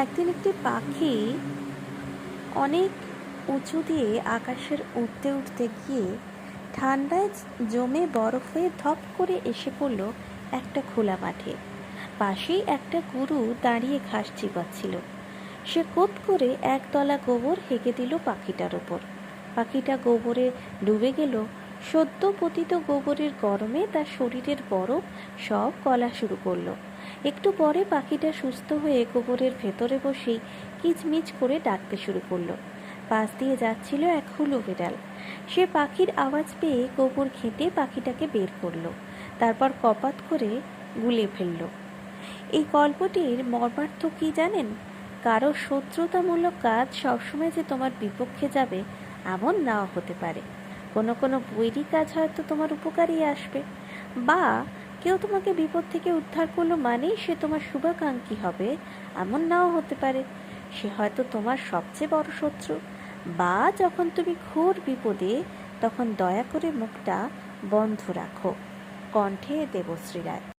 একদিন একটি পাখি অনেক উঁচু দিয়ে আকাশের উঠতে উঠতে গিয়ে ঠান্ডায় জমে বরফ হয়ে ধপ করে এসে পড়ল একটা খোলা মাঠে। পাশেই একটা গরু দাঁড়িয়ে ঘাস চিবাচ্ছিল। সে কোট করে একতলা গোবর হেগে দিল পাখিটার ওপর। পাখিটা গোবরে ডুবে গেল। সদ্য পতিত গোবরের গরমে তার শরীরের বরফ সব গলা শুরু করলো। একটু পরে পাখিটা সুস্থ হয়ে গোবরের ভেতরে বসেই কিচমিচ করে ডাকতে শুরু করলো। পাশ দিয়ে যাচ্ছিল এক হুলো বিড়াল। সে পাখির আওয়াজ পেয়ে গোবর ঘেঁটে পাখিটাকে বের করলো, তারপর কপাত করে গুলে ফেললো। এই গল্পটির মর্মার্থ কি জানেন? কারো শত্রুতামূলক কাজ সবসময় যে তোমার বিপক্ষে যাবে এমন নাও হতে পারে। কোনো কোনো বৈরী কাজ হয়তো তোমার উপকারই আসবে, বা কেউ তোমাকে বিপদ থেকে উদ্ধার করলো মানেই সে তোমার শুভাকাঙ্ক্ষী হবে এমন নাও হতে পারে। সে হয়তো তোমার সবচেয়ে বড় শত্রু। বা যখন তুমি ঘোর বিপদে, তখন দয়া করে মুখটা বন্ধ রাখো। কণ্ঠে দেবশ্রী রায়।